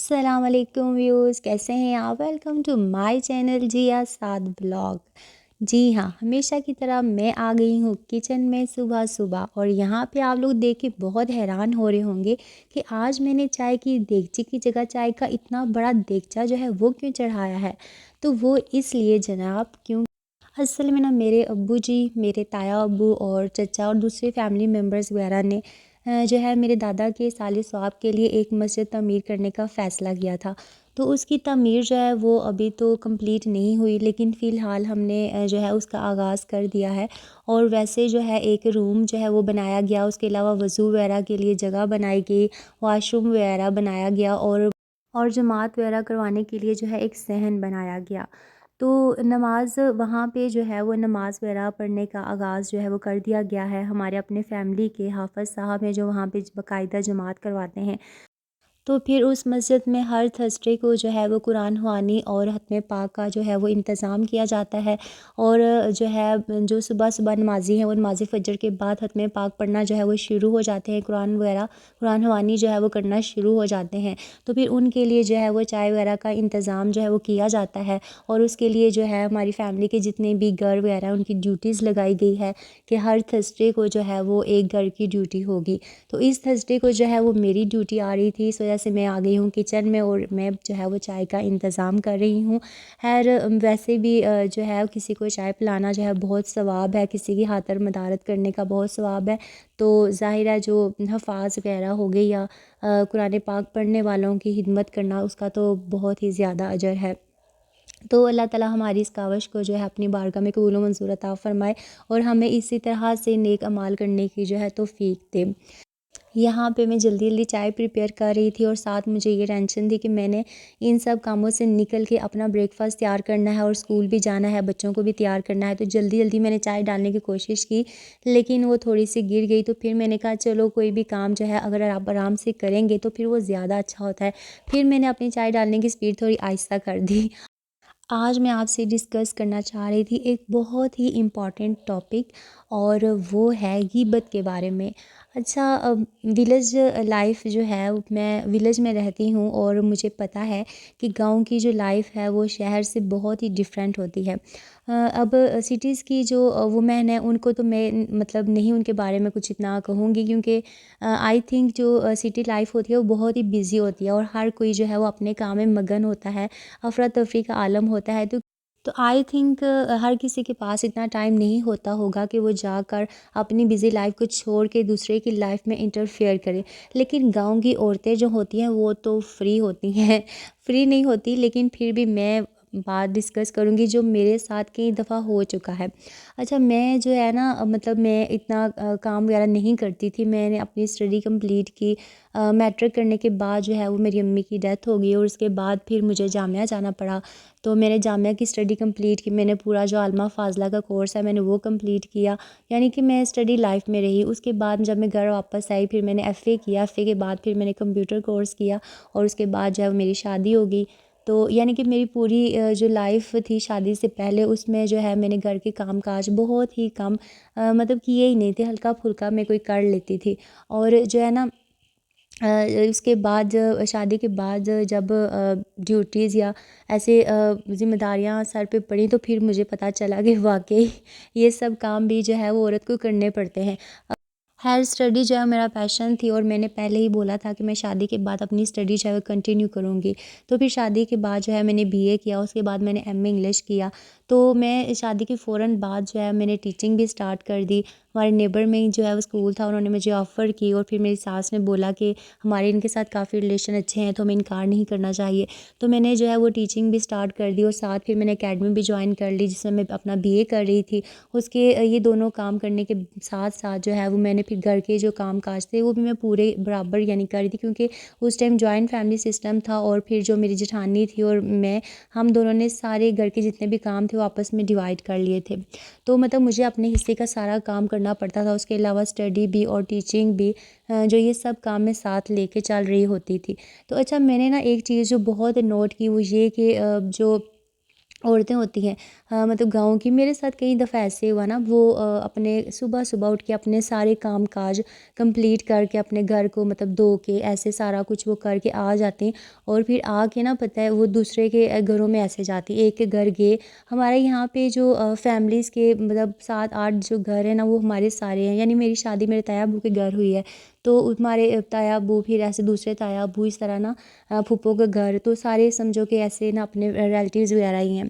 السلام علیکم ویورز، کیسے ہیں آپ؟ Welcome to my channel Jiya Saad blog. جی ہاں، ہمیشہ کی طرح میں آ گئی ہوں کچن میں صبح صبح، اور یہاں پہ آپ لوگ دیکھ کے بہت حیران ہو رہے ہوں گے کہ آج میں نے چائے کی دیگچی کی جگہ چائے کا اتنا بڑا دیگچا جو ہے وہ کیوں چڑھایا ہے۔ تو وہ اس لیے جناب کیوں اصل میں نا میرے ابو جی، میرے تایا ابو اور چچا اور دوسرے فیملی ممبرز وغیرہ نے جو ہے میرے دادا کے سال ثواب کے لیے ایک مسجد تعمیر کرنے کا فیصلہ کیا تھا۔ تو اس کی تعمیر جو ہے وہ ابھی تو کمپلیٹ نہیں ہوئی، لیکن فی الحال ہم نے جو ہے اس کا آغاز کر دیا ہے۔ اور ویسے جو ہے ایک روم جو ہے وہ بنایا گیا، اس کے علاوہ وضو وغیرہ کے لیے جگہ بنائی گئی، واش روم وغیرہ بنایا گیا، اور جماعت وغیرہ کروانے کے لیے جو ہے ایک صحن بنایا گیا۔ تو نماز وہاں پہ جو ہے وہ نماز وغیرہ پڑھنے کا آغاز جو ہے وہ کر دیا گیا ہے۔ ہمارے اپنے فیملی کے حافظ صاحب ہیں جو وہاں پہ باقاعدہ جماعت کرواتے ہیں۔ تو پھر اس مسجد میں ہر تھرسڈے کو جو ہے وہ قرآن خوانی اور ختم پاک کا جو ہے وہ انتظام کیا جاتا ہے، اور جو ہے جو صبح صبح نمازی ہیں وہ نماز فجر کے بعد ختم پاک پڑھنا جو ہے وہ شروع ہو جاتے ہیں، قرآن وغیرہ قرآن خوانی جو ہے وہ کرنا شروع ہو جاتے ہیں۔ تو پھر ان کے لیے جو ہے وہ چائے وغیرہ کا انتظام جو ہے وہ کیا جاتا ہے، اور اس کے لیے جو ہے ہماری فیملی کے جتنے بھی گھر وغیرہ ان کی ڈیوٹیز لگائی گئی ہے کہ ہر تھرسڈے کو جو ہے وہ ایک گھر کی ڈیوٹی ہوگی۔ تو اس تھرسڈے کو جو ہے وہ میری ڈیوٹی آ رہی تھی، اس وجہ سے میں آ گئی ہوں کچن میں، اور میں جو ہے وہ چائے کا انتظام کر رہی ہوں۔ خیر ویسے بھی جو ہے کسی کو چائے پلانا جو ہے بہت ثواب ہے، کسی کی خاطر مدارت کرنے کا بہت ثواب ہے۔ تو ظاہر ہے جو حفاظ وغیرہ ہو گئی یا قرآن پاک پڑھنے والوں کی خدمت کرنا، اس کا تو بہت ہی زیادہ اجر ہے۔ تو اللہ تعالیٰ ہماری اس کاوش کو جو ہے اپنی بارگاہ میں قبول و منظور عطا فرمائے، اور ہمیں اسی طرح سے نیک اعمال کرنے کی جو ہے توفیق دے۔ یہاں پہ میں جلدی جلدی چائے پریپیئر کر رہی تھی، اور ساتھ مجھے یہ ٹینشن تھی کہ میں نے ان سب کاموں سے نکل کے اپنا بریک فاسٹ تیار کرنا ہے، اور اسکول بھی جانا ہے، بچوں کو بھی تیار کرنا ہے۔ تو جلدی جلدی میں نے چائے ڈالنے کی کوشش کی، لیکن وہ تھوڑی سی گر گئی۔ تو پھر میں نے کہا چلو کوئی بھی کام جو ہے اگر آپ آرام سے کریں گے تو پھر وہ زیادہ اچھا ہوتا ہے۔ پھر میں نے اپنی چائے ڈالنے کی اسپیڈ تھوڑی آہستہ کر دی۔ آج میں آپ سے ڈسکس کرنا چاہ رہی تھی ایک بہت ہی امپورٹنٹ ٹاپک، اور وہ ہے غیبت کے بارے میں۔ اچھا، ولیج لائف جو ہے، میں ولیج میں رہتی ہوں، اور مجھے پتہ ہے کہ گاؤں کی جو لائف ہے وہ شہر سے بہت ہی ڈیفرنٹ ہوتی ہے۔ اب سٹیز کی جو وومین ہیں ان کو تو میں مطلب نہیں ان کے بارے میں کچھ اتنا کہوں گی، کیونکہ آئی تھنک جو سٹی لائف ہوتی ہے وہ بہت ہی بیزی ہوتی ہے، اور ہر کوئی جو ہے وہ اپنے کام میں مگن ہوتا ہے، افراتفری کا عالم ہوتا ہے۔ تو آئی تھنک ہر کسی کے پاس اتنا ٹائم نہیں ہوتا ہوگا کہ وہ جا کر اپنی بزی لائف کو چھوڑ کے دوسرے کی لائف میں انٹرفیئر کرے۔ لیکن گاؤں کی عورتیں جو ہوتی ہیں وہ تو فری ہوتی ہیں، فری نہیں ہوتی، لیکن پھر بھی میں بات ڈسکس کروں گی جو میرے ساتھ کئی دفعہ ہو چکا ہے۔ اچھا، میں جو ہے نا مطلب میں اتنا کام وغیرہ نہیں کرتی تھی، میں نے اپنی اسٹڈی کمپلیٹ کی، میٹرک کرنے کے بعد جو ہے وہ میری امی کی ڈیتھ ہو گئی، اور اس کے بعد پھر مجھے جامعہ جانا پڑا۔ تو میں نے جامعہ کی اسٹڈی کمپلیٹ کی، میں نے پورا جو عالمہ فاضلہ کا کورس ہے میں نے وہ کمپلیٹ کیا، یعنی کہ میں اسٹڈی لائف میں رہی۔ اس کے بعد جب میں گھر واپس آئی پھر میں نے ایف اے کیا، ایف اے کے بعد پھر میں نے کمپیوٹر کورس کیا، اور اس کے بعد جو ہے میری شادی ہو گئی۔ تو یعنی کہ میری پوری جو لائف تھی شادی سے پہلے، اس میں جو ہے میں نے گھر کے کام کاج بہت ہی کم مطلب کیے ہی نہیں تھے، ہلکا پھلکا میں کوئی کر لیتی تھی۔ اور جو ہے نا اس کے بعد شادی کے بعد جب ڈیوٹیز یا ایسے ذمہ داریاں سر پہ پڑیں تو پھر مجھے پتہ چلا کہ واقعی یہ سب کام بھی جو ہے وہ عورت کو کرنے پڑتے ہیں۔ خیر اسٹڈی جو ہے میرا پیشن تھی، اور میں نے پہلے ہی بولا تھا کہ میں شادی کے بعد اپنی اسٹڈی جو ہے وہ کنٹینیو کروں گی۔ تو پھر شادی کے بعد جو ہے میں نے بی اے کیا، اس کے بعد میں نے ایم اے انگلش کیا۔ تو میں شادی کے فوراً بعد جو ہے میں نے ٹیچنگ بھی اسٹارٹ کر دی۔ ہمارے نیبر میں جو ہے وہ اسکول تھا، انہوں نے مجھے آفر کی، اور پھر میری ساس نے بولا کہ ہمارے ان کے ساتھ کافی ریلیشن اچھے ہیں تو ہمیں انکار نہیں کرنا چاہیے۔ تو میں نے جو ہے وہ ٹیچنگ بھی اسٹارٹ کر دی، اور ساتھ پھر میں نے اکیڈمی بھی جوائن کر لی جس میں میں اپنا بی اے کر رہی تھی۔ اس کے یہ دونوں کام کرنے کے ساتھ ساتھ جو ہے وہ میں نے پھر گھر کے جو کام کاج تھے وہ بھی میں پورے برابر یعنی کر رہی تھی، کیونکہ اس ٹائم جوائنٹ فیملی سسٹم تھا، اور پھر جو میری جٹھانی تھی اور میں، ہم دونوں نے سارے گھر کے جتنے بھی کام تھے وہ آپس میں ڈیوائڈ کر لیے تھے۔ تو مطلب مجھے اپنے حصے کا سارا کام کرنا پڑتا تھا، اس کے علاوہ اسٹڈی بھی اور ٹیچنگ بھی، جو یہ سب کام میں ساتھ لے کے چل رہی ہوتی تھی۔ تو اچھا، میں نے نا ایک چیز جو بہت نوٹ کی وہ یہ کہ جو عورتیں ہوتی ہیں مطلب گاؤں کی، میرے ساتھ کئی دفعہ ایسے ہوا نا، وہ اپنے صبح صبح اٹھ کے اپنے سارے کام کاج کمپلیٹ کر کے اپنے گھر کو مطلب دھو کے ایسے سارا کچھ وہ کر کے آ جاتے ہیں، اور پھر آ کے نا پتہ ہے وہ دوسرے کے گھروں میں ایسے جاتی ہیں، ایک کے گھر گئے، ہمارے یہاں پہ جو فیملیز کے مطلب 7 8 جو گھر ہیں نا وہ ہمارے سارے ہیں، یعنی میری شادی میرے تایا ابو کے گھر ہوئی ہے، تو ہمارے تایا ابو پھر ایسے دوسرے تایا ابو اس طرح نا پھپھو کے گھر، تو سارے سمجھو کہ ایسے نا اپنے ریلیٹیوز وغیرہ ہی ہیں،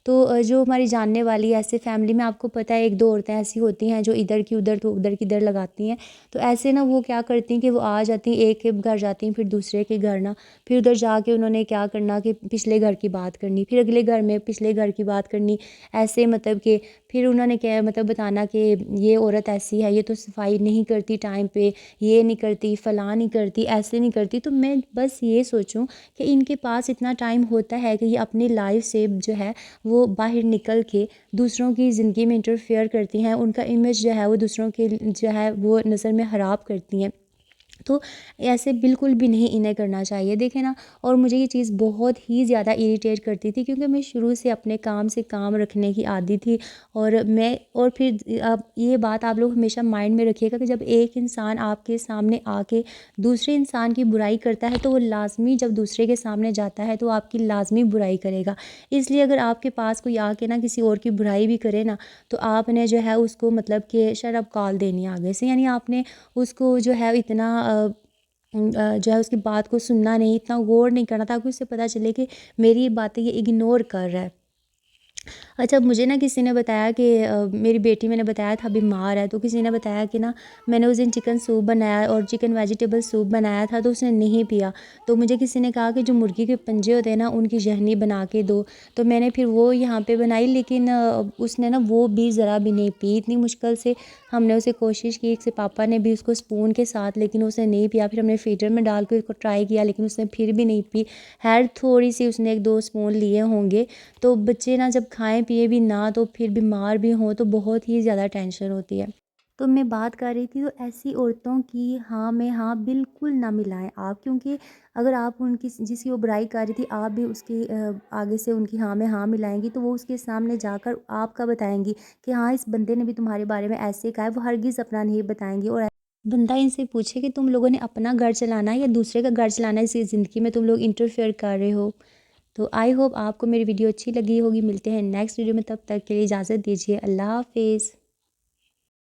تو جو ہماری جاننے والی ایسے فیملی میں آپ کو پتہ ہے 1 2 عورتیں ایسی ہوتی ہیں جو ادھر کی ادھر تو ادھر کی ادھر لگاتی ہیں، تو ایسے نا وہ کیا کرتی ہیں کہ وہ آ جاتی ہیں، ایک کے گھر جاتی ہیں، پھر دوسرے کے گھر نا، پھر ادھر جا کے انہوں نے کیا کرنا کہ پچھلے گھر کی بات کرنی، پھر اگلے گھر میں پچھلے گھر کی بات کرنی، ایسے مطلب کہ پھر انہوں نے کیا مطلب بتانا کہ یہ عورت ایسی ہے، یہ تو صفائی نہیں کرتی ٹائم پہ، یہ نہیں کرتی، فلاں نہیں کرتی، ایسے نہیں کرتی، تو میں بس یہ سوچوں کہ ان کے پاس اتنا ٹائم ہوتا ہے کہ یہ اپنی لائف سے جو ہے وہ باہر نکل کے دوسروں کی زندگی میں انٹرفیئر کرتی ہیں، ان کا امیج جو ہے وہ دوسروں کے جو ہے وہ نظر میں خراب کرتی ہیں، تو ایسے بالکل بھی نہیں انہیں کرنا چاہیے، دیکھیں نا، اور مجھے یہ چیز بہت ہی زیادہ اریٹیٹ کرتی تھی، کیونکہ میں شروع سے اپنے کام سے کام رکھنے کی عادی تھی، اور پھر اب یہ بات آپ لوگ ہمیشہ مائنڈ میں رکھیے گا کہ جب ایک انسان آپ کے سامنے آ کے دوسرے انسان کی برائی کرتا ہے تو وہ لازمی جب دوسرے کے سامنے جاتا ہے تو آپ کی لازمی برائی کرے گا، اس لیے اگر آپ کے پاس کوئی آ کے نا کسی اور کی برائی بھی کرے نا، تو آپ نے جو ہے اس کو مطلب کہ شٹ اپ کال دینی آگے سے، یعنی آپ نے اس کو جو ہے اتنا جو ہے اس کی بات کو سننا نہیں، اتنا غور نہیں کرنا، تاکہ اس سے پتہ چلے کہ میری باتیں یہ اگنور کر رہا ہے۔ اچھا، مجھے نا کسی نے بتایا کہ میری بیٹی میں نے بتایا تھا بیمار ہے، تو کسی نے بتایا کہ نا میں نے اس دن چکن سوپ بنایا اور چکن ویجیٹیبل سوپ بنایا تھا تو اس نے نہیں پیا، تو مجھے کسی نے کہا کہ جو مرغی کے پنجے ہوتے ہیں نا ان کی یخنی بنا کے دو، تو میں نے پھر وہ یہاں پہ بنائی، لیکن اس نے نا وہ بھی ذرا بھی نہیں پی، اتنی مشکل سے ہم نے اسے کوشش کی، اس سے پاپا نے بھی اس کو اسپون کے ساتھ، لیکن اس نے نہیں پیا، پھر ہم نے فیڈر میں ڈال کے اس کو ٹرائی کیا لیکن اس نے پھر بھی نہیں پی، خیر تھوڑی سی اس نے 1 2 اسپون لیے ہوں گے، تو بچے نا جب کھائیں پیے بھی نہ تو پھر بیمار بھی ہوں تو بہت ہی زیادہ ٹینشن ہوتی ہے، تو میں بات کر رہی تھی، تو ایسی عورتوں کی ہاں میں ہاں بالکل نہ ملائیں آپ، کیونکہ اگر آپ ان کی جس کی وہ برائی کر رہی تھی آپ بھی اس کی آگے سے ان کی ہاں میں ہاں ملائیں گی، تو وہ اس کے سامنے جا کر آپ کا بتائیں گی کہ ہاں اس بندے نے بھی تمہارے بارے میں ایسے کہا ہے، وہ ہرگز اپنا نہیں بتائیں گی، اور بندہ ان سے پوچھے کہ تم لوگوں نے اپنا گھر چلانا ہے یا دوسرے کا گھر چلانا ہے، اس زندگی میں تم لوگ انٹرفیئر کر رہے ہو۔ تو آئی ہوپ آپ کو میری ویڈیو اچھی لگی ہوگی، ملتے ہیں نیکسٹ ویڈیو میں، تب تک کے لیے اجازت دیجیے، اللہ حافظ۔